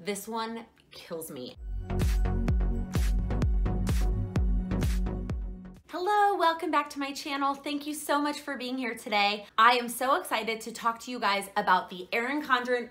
This one kills me. Hello, welcome back to my channel. Thank you so much for being here today. I am so excited to talk to you guys about the Erin Condren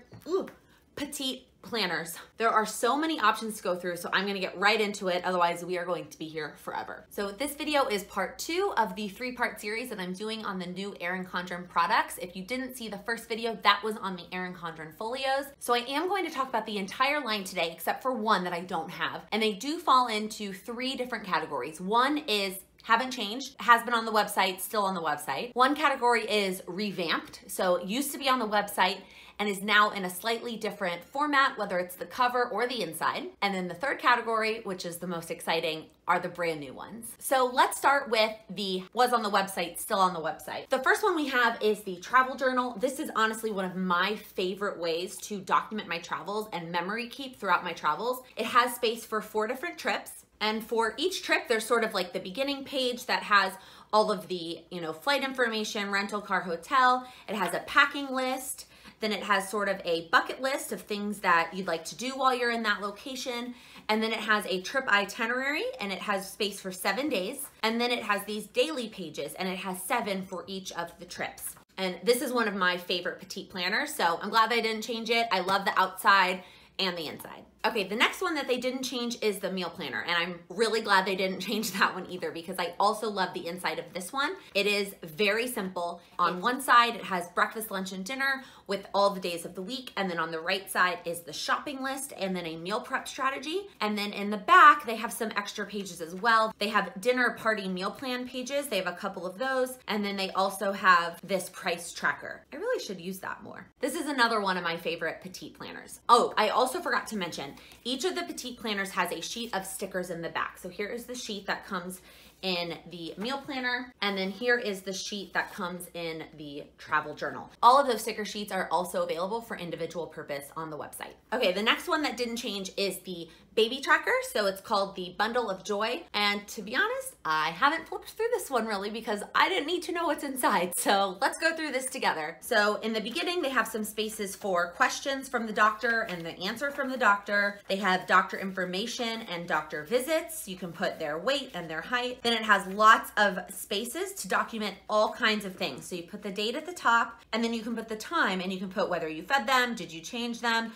Petite Planners. There are so many options to go through, so I'm gonna get right into it. Otherwise, we are going to be here forever. So this video is part 2 of the 3-part series that I'm doing on the new Erin Condren products. If you didn't see the first video, that was on the Erin Condren folios. So I am going to talk about the entire line today, except for one that I don't have. And they do fall into 3 different categories. One is haven't changed, has been on the website, still on the website. One category is revamped, so it used to be on the website and is now in a slightly different format, whether it's the cover or the inside. And then the third category, which is the most exciting, are the brand new ones. So let's start with the was on the website, still on the website. The first one we have is the travel journal. This is honestly one of my favorite ways to document my travels and memory keep throughout my travels. It has space for 4 different trips. And for each trip, there's sort of like the beginning page that has all of the, flight information, rental car, hotel. It has a packing list. Then it has sort of a bucket list of things that you'd like to do while you're in that location. And then it has a trip itinerary and it has space for 7 days. And then it has these daily pages and it has 7 for each of the trips. And this is one of my favorite petite planners. So I'm glad they didn't change it. I love the outside and the inside. Okay, the next one that they didn't change is the meal planner, and I'm really glad they didn't change that one either because I also love the inside of this one. It is very simple. On one side, it has breakfast, lunch, and dinner with all the days of the week, and then on the right side is the shopping list and then a meal prep strategy. And then in the back, they have some extra pages as well. They have dinner party meal plan pages. They have a couple of those, and then they also have this price tracker. I really should use that more. This is another one of my favorite petite planners. Oh, I also forgot to mention, each of the petite planners has a sheet of stickers in the back. So here is the sheet that comes in the meal planner, and then here is the sheet that comes in the travel journal. All of those sticker sheets are also available for individual purpose on the website. Okay, the next one that didn't change is the baby tracker. So it's called the Bundle of Joy. And to be honest, I haven't flipped through this one really because I didn't need to know what's inside. So let's go through this together. So in the beginning, they have some spaces for questions from the doctor and the answer from the doctor. They have doctor information and doctor visits. You can put their weight and their height. Then it has lots of spaces to document all kinds of things. So you put the date at the top, and then you can put the time, and you can put whether you fed them, did you change them,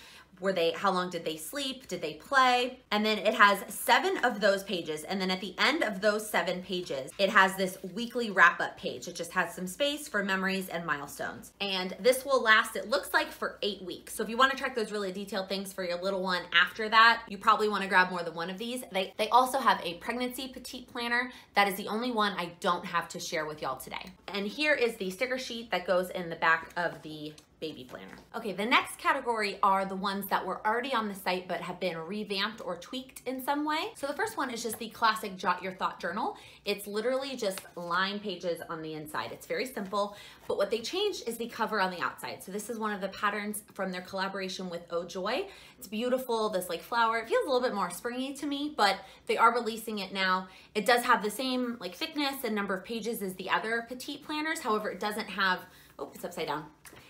how long did they sleep? Did they play? And then it has 7 of those pages. And then at the end of those 7 pages, it has this weekly wrap-up page. It just has some space for memories and milestones. And this will last, it looks like, for 8 weeks. So if you want to track those really detailed things for your little one after that, you probably want to grab more than one of these. They also have a pregnancy petite planner. That is the only one I don't have to share with y'all today. And here is the sticker sheet that goes in the back of the baby planner. Okay, the next category are the ones that were already on the site but have been revamped or tweaked in some way. So the first one is just the classic Jot Your Thought journal. It's literally just line pages on the inside. It's very simple, but what they changed is the cover on the outside. So this is one of the patterns from their collaboration with Oh Joy. It's beautiful, this like flower. It feels a little bit more springy to me, but they are releasing it now. It does have the same like thickness and number of pages as the other petite planners. However, it doesn't have, oh, it's upside down.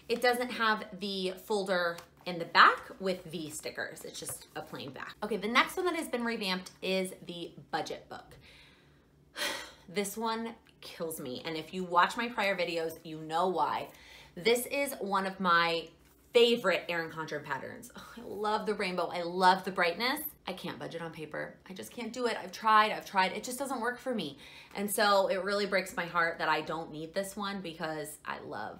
It doesn't have the folder in the back with the stickers. It's just a plain back. Okay, the next one that has been revamped is the budget book. This one kills me. And if you watch my prior videos, you know why. This is one of my favorite Erin Condren patterns. Oh, I love the rainbow. I love the brightness. I can't budget on paper. I just can't do it. I've tried. It just doesn't work for me. And so it really breaks my heart that I don't need this one because I love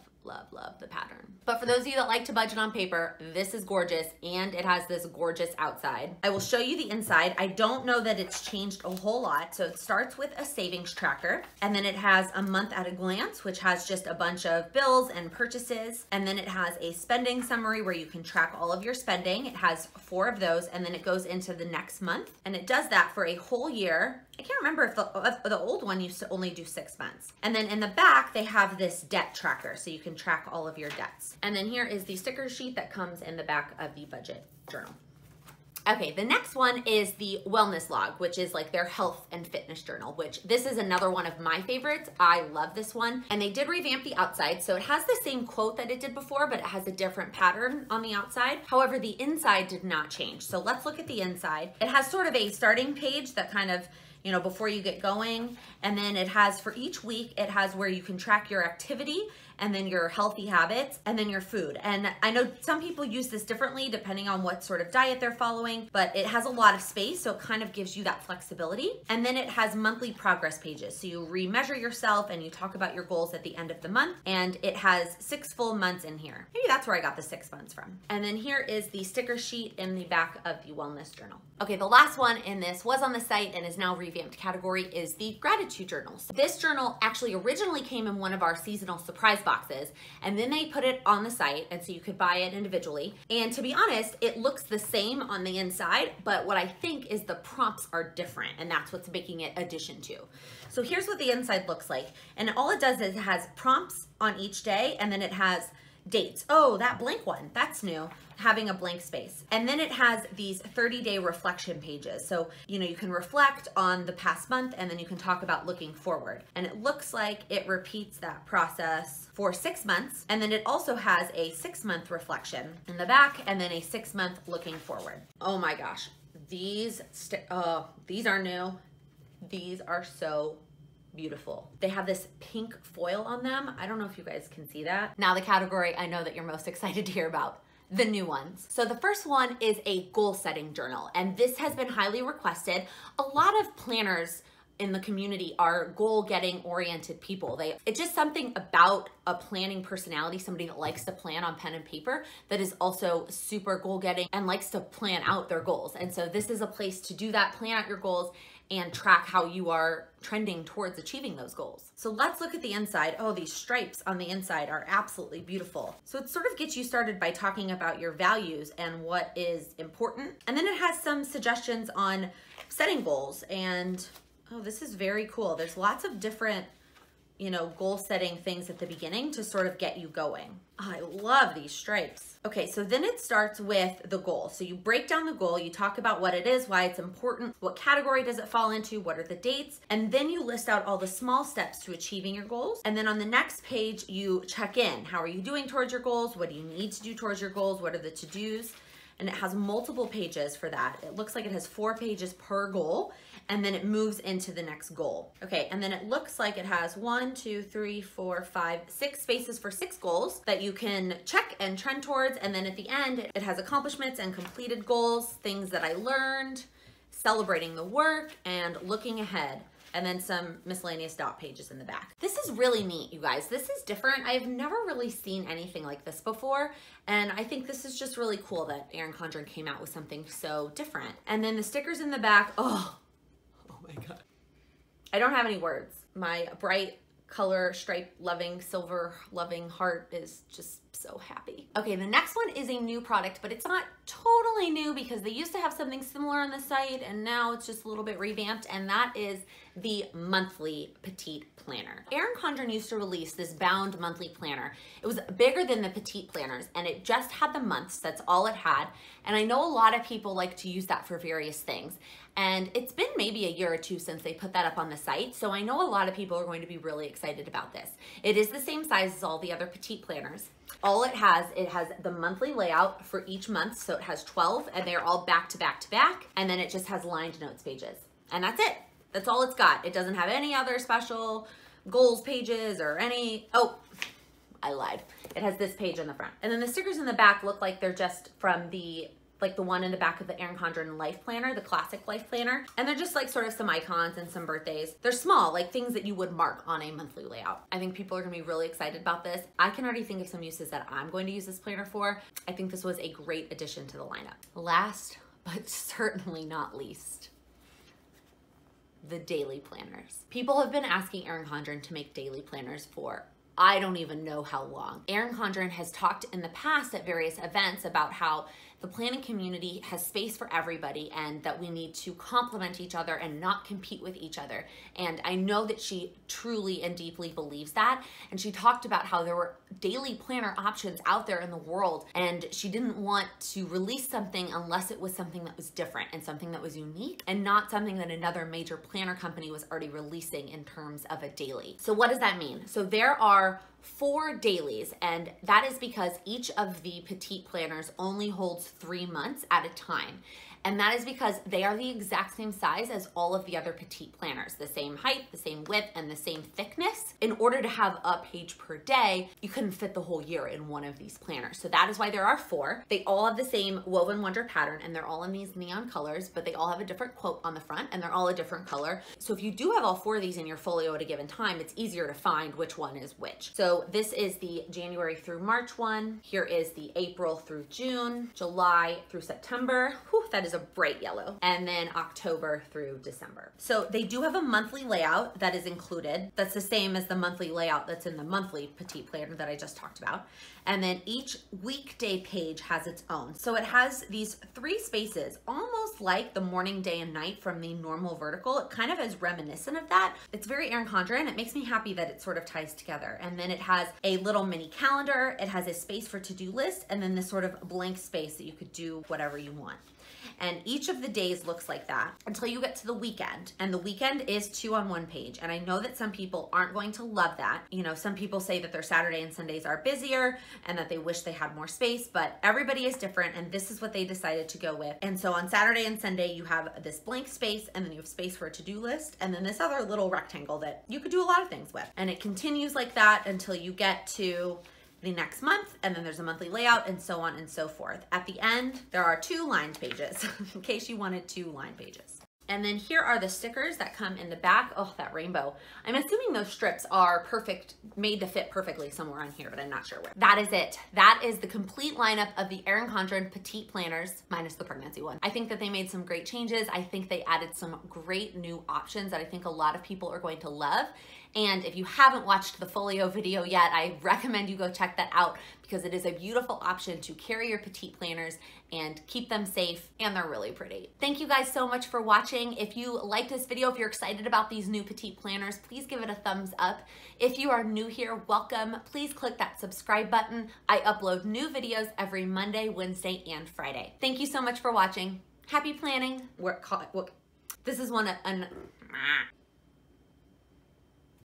the pattern. But for those of you that like to budget on paper, this is gorgeous and it has this gorgeous outside. I will show you the inside. I don't know that it's changed a whole lot. So it starts with a savings tracker and then it has a month at a glance, which has just a bunch of bills and purchases. And then it has a spending summary where you can track all of your spending. It has 4 of those and then it goes into the next month. And it does that for a whole year. I can't remember if the old one used to only do 6 months. And then in the back, they have this debt tracker so you can track all of your debts. And then here is the sticker sheet that comes in the back of the budget journal. Okay, the next one is the wellness log, which is like their health and fitness journal, which this is another one of my favorites. I love this one. And they did revamp the outside. So it has the same quote that it did before, but it has a different pattern on the outside. However, the inside did not change. So let's look at the inside. It has sort of a starting page that kind of, you know, before you get going. And then it has for each week, it has where you can track your activity and then your healthy habits and then your food. And I know some people use this differently depending on what sort of diet they're following, but it has a lot of space, so it kind of gives you that flexibility. And then it has monthly progress pages. So you remeasure yourself and you talk about your goals at the end of the month. And it has 6 full months in here. Maybe that's where I got the 6 months from. And then here is the sticker sheet in the back of the wellness journal. Okay, the last one in this was on the site and is now revamped category is the gratitude journals. This journal actually originally came in one of our seasonal surprise boxes, and then they put it on the site, and so you could buy it individually. And to be honest, it looks the same on the inside, but what I think is the prompts are different, and that's what's making it addition to. So here's what the inside looks like, and all it does is it has prompts on each day, and then it has dates. Oh, that blank one, that's new, having a blank space. And then it has these 30-day reflection pages. So, you know, you can reflect on the past month and then you can talk about looking forward. And it looks like it repeats that process for 6 months. And then it also has a 6-month reflection in the back and then a 6-month looking forward. Oh my gosh, these are new. These are so beautiful. They have this pink foil on them. I don't know if you guys can see that. Now the category I know that you're most excited to hear about, the new ones. So the first one is a goal setting journal, and this has been highly requested. A lot of planners in the community are goal getting oriented people. It's just something about a planning personality, somebody that likes to plan on pen and paper, that is also super goal getting and likes to plan out their goals. And so this is a place to do that, plan out your goals and track how you are trending towards achieving those goals. So let's look at the inside. Oh, these stripes on the inside are absolutely beautiful. So it sort of gets you started by talking about your values and what is important. And then it has some suggestions on setting goals, and oh, this is very cool. There's lots of different, you know, goal setting things at the beginning to sort of get you going. Oh, I love these stripes. Okay, so then it starts with the goal. So you break down the goal, you talk about what it is, why it's important, what category does it fall into, what are the dates, and then you list out all the small steps to achieving your goals. And then on the next page, you check in. How are you doing towards your goals? What do you need to do towards your goals? What are the to-dos? And it has multiple pages for that. It looks like it has 4 pages per goal, and then it moves into the next goal. Okay, and then it looks like it has 1, 2, 3, 4, 5, 6 spaces for 6 goals that you can check and trend towards. And then at the end, it has accomplishments and completed goals, things that I learned, celebrating the work, and looking ahead. And then some miscellaneous dot pages in the back. This is really neat, you guys. This is different. I've never really seen anything like this before. And I think this is just really cool that Erin Condren came out with something so different. And then the stickers in the back, oh my God. I don't have any words. My bright color stripe loving, silver loving heart is just so happy. Okay, the next one is a new product, but it's not totally new because they used to have something similar on the site and now it's just a little bit revamped, and that is the monthly petite planner. Erin Condren used to release this bound monthly planner. It was bigger than the petite planners and it just had the months, that's all it had. And I know a lot of people like to use that for various things. And it's been maybe a year or 2 since they put that up on the site. So I know a lot of people are going to be really excited about this. It is the same size as all the other petite planners. All it has the monthly layout for each month. So it has 12 and they're all back to back to back. And then it just has lined notes pages. And that's it. That's all it's got. It doesn't have any other special goals pages or any, oh, I lied. It has this page on the front. And then the stickers in the back look like they're just from the, like the one in the back of the Erin Condren Life Planner, the classic Life Planner. And they're just like sort of some icons and some birthdays. They're small, like things that you would mark on a monthly layout. I think people are gonna be really excited about this. I can already think of some uses that I'm going to use this planner for. I think this was a great addition to the lineup. Last, but certainly not least, the daily planners. People have been asking Erin Condren to make daily planners for I don't even know how long. Erin Condren has talked in the past at various events about how the planning community has space for everybody and that we need to complement each other and not compete with each other. And I know that she truly and deeply believes that. And she talked about how there were daily planner options out there in the world, and she didn't want to release something unless it was something that was different and something that was unique and not something that another major planner company was already releasing in terms of a daily. So what does that mean? So there are 4 dailies, and that is because each of the petite planners only holds 3 months at a time. And that is because they are the exact same size as all of the other petite planners, the same height, the same width, and the same thickness. In order to have a page per day, you couldn't fit the whole year in one of these planners. So that is why there are 4. They all have the same Woven Wonder pattern, and they're all in these neon colors, but they all have a different quote on the front, and they're all a different color. So if you do have all 4 of these in your folio at a given time, it's easier to find which one is which. So this is the January through March one. Here is the April through June, July through September. Whew, that is a bright yellow. And then October through December. So they do have a monthly layout that is included. That's the same as the monthly layout that's in the monthly petite planner that I just talked about. And then each weekday page has its own. So it has these 3 spaces, almost like the morning, day, and night from the normal vertical. It kind of is reminiscent of that. It's very Erin Condren. It makes me happy that it sort of ties together. And then it has a little mini calendar. It has a space for to-do list, and then this sort of blank space that you could do whatever you want. And each of the days looks like that until you get to the weekend. And the weekend is 2 on 1 page. And I know that some people aren't going to love that. You know, some people say that their Saturday and Sundays are busier and that they wish they had more space, but everybody is different, and this is what they decided to go with. And so on Saturday and Sunday, you have this blank space, and then you have space for a to-do list, and then this other little rectangle that you could do a lot of things with. And it continues like that until you get to the next month, and then there's a monthly layout, and so on and so forth. At the end, there are 2 lined pages, in case you wanted 2 lined pages. And then here are the stickers that come in the back. Oh, that rainbow. I'm assuming those strips are perfect, made to fit perfectly somewhere on here, but I'm not sure where. That is it. That is the complete lineup of the Erin Condren Petite Planners, minus the pregnancy one. I think that they made some great changes. I think they added some great new options that I think a lot of people are going to love. And if you haven't watched the folio video yet, I recommend you go check that out because it is a beautiful option to carry your petite planners and keep them safe, and they're really pretty. Thank you guys so much for watching. If you like this video, if you're excited about these new petite planners, please give it a thumbs up. If you are new here, welcome. Please click that subscribe button. I upload new videos every Monday, Wednesday, and Friday. Thank you so much for watching. Happy planning. This is one